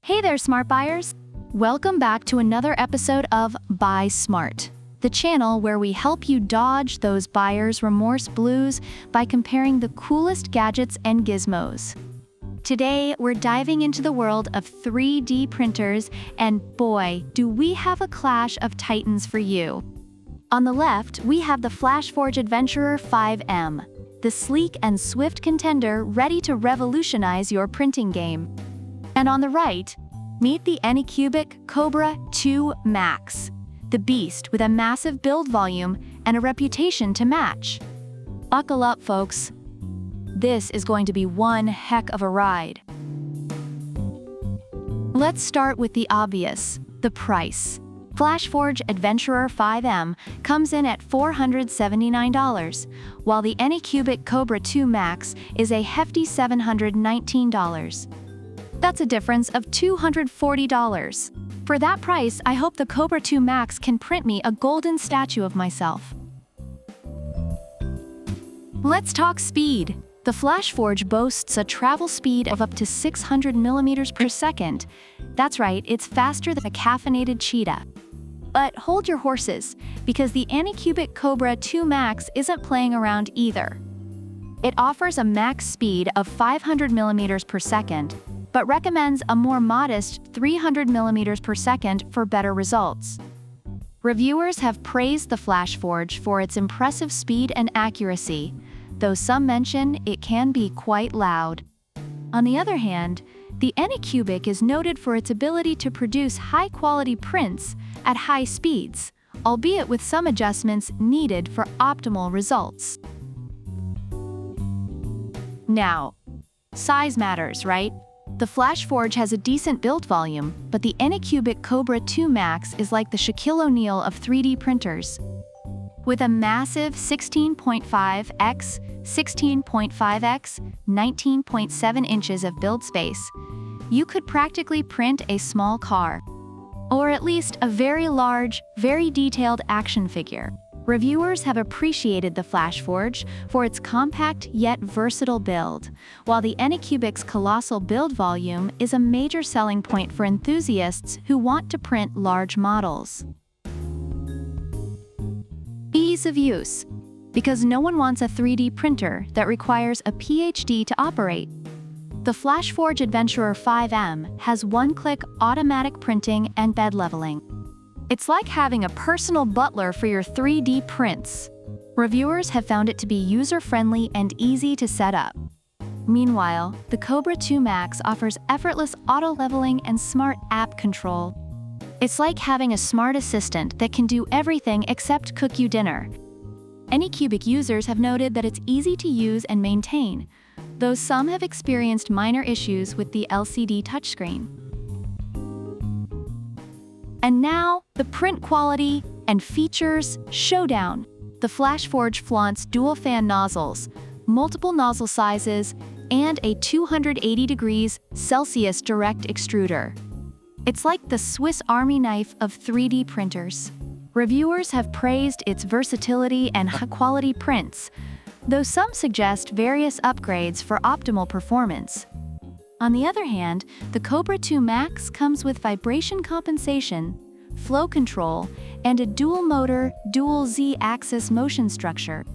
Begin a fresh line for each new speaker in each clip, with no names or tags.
Hey there, smart buyers! Welcome back to another episode of Buy Smart, the channel where we help you dodge those buyer's remorse blues by comparing the coolest gadgets and gizmos. Today, we're diving into the world of 3D printers, and boy, do we have a clash of titans for you. On the left, we have the FLASHFORGE Adventurer 5M, the sleek and swift contender ready to revolutionize your printing game. And on the right, meet the Anycubic Kobra 2 Max, the beast with a massive build volume and a reputation to match. Buckle up, folks. This is going to be one heck of a ride. Let's start with the obvious, the price. FLASHFORGE Adventurer 5M comes in at $479, while the Anycubic Kobra 2 Max is a hefty $719. That's a difference of $240. For that price, I hope the Kobra 2 Max can print me a golden statue of myself. Let's talk speed. The FLASHFORGE boasts a travel speed of up to 600 millimeters per second. That's right, it's faster than a caffeinated cheetah. But hold your horses, because the Anycubic Kobra 2 Max isn't playing around either. It offers a max speed of 500 millimeters per second, but recommends a more modest 300 millimeters per second for better results. Reviewers have praised the FLASHFORGE for its impressive speed and accuracy, though some mention it can be quite loud. On the other hand, the Anycubic is noted for its ability to produce high-quality prints at high speeds, albeit with some adjustments needed for optimal results. Now, size matters, right? The FLASHFORGE has a decent build volume, but the Anycubic Kobra 2 Max is like the Shaquille O'Neal of 3D printers. With a massive 16.5x, 16.5x, 19.7 inches of build space, you could practically print a small car. Or at least a very large, very detailed action figure. Reviewers have appreciated the FLASHFORGE for its compact yet versatile build, while the Anycubic's colossal build volume is a major selling point for enthusiasts who want to print large models. Ease of use. Because no one wants a 3D printer that requires a PhD to operate. The FLASHFORGE Adventurer 5M has one-click automatic printing and bed leveling. It's like having a personal butler for your 3D prints. Reviewers have found it to be user-friendly and easy to set up. Meanwhile, the Kobra 2 Max offers effortless auto-leveling and smart app control. It's like having a smart assistant that can do everything except cook you dinner. Anycubic users have noted that it's easy to use and maintain, though some have experienced minor issues with the LCD touchscreen. And now, the print quality and features showdown. The FLASHFORGE flaunts dual fan nozzles, multiple nozzle sizes, and a 280 degrees Celsius direct extruder. It's like the Swiss Army knife of 3D printers. Reviewers have praised its versatility and high-quality prints, though some suggest various upgrades for optimal performance. On the other hand, the Kobra 2 Max comes with vibration compensation, flow control, and a dual-motor, dual Z-axis motion structure.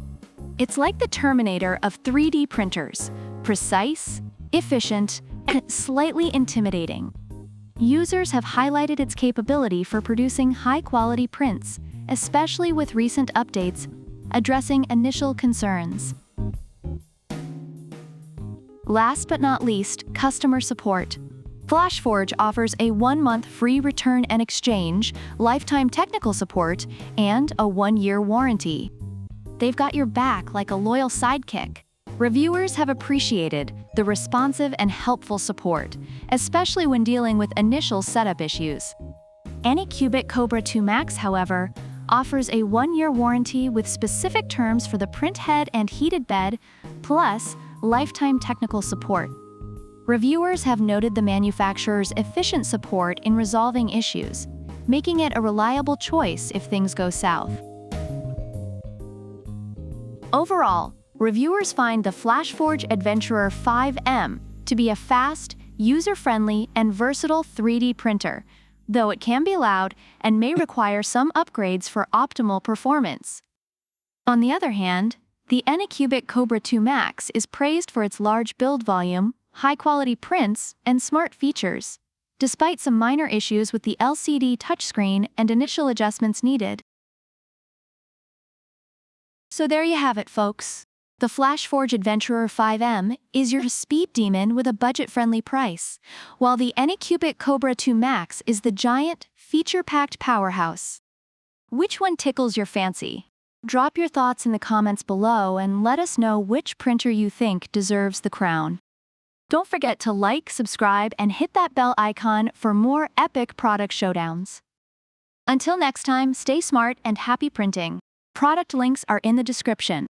It's like the Terminator of 3D printers, precise, efficient, and slightly intimidating. Users have highlighted its capability for producing high-quality prints, especially with recent updates addressing initial concerns. Last but not least, customer support. FLASHFORGE offers a 1-month free return and exchange, lifetime technical support, and a 1-year warranty. They've got your back like a loyal sidekick. Reviewers have appreciated the responsive and helpful support, especially when dealing with initial setup issues. Anycubic Kobra 2 Max, however, offers a 1-year warranty with specific terms for the print head and heated bed, plus lifetime technical support. Reviewers have noted the manufacturer's efficient support in resolving issues, making it a reliable choice if things go south. Overall, reviewers find the FLASHFORGE Adventurer 5M to be a fast, user-friendly, and versatile 3D printer, though it can be loud and may require some upgrades for optimal performance. On the other hand, the Anycubic Kobra 2 Max is praised for its large build volume, high-quality prints, and smart features, despite some minor issues with the LCD touchscreen and initial adjustments needed. So there you have it, folks. The FLASHFORGE Adventurer 5M is your speed demon with a budget-friendly price, while the Anycubic Kobra 2 Max is the giant, feature-packed powerhouse. Which one tickles your fancy? Drop your thoughts in the comments below and let us know which printer you think deserves the crown. Don't forget to like, subscribe, and hit that bell icon for more epic product showdowns. Until next time, stay smart and happy printing. Product links are in the description.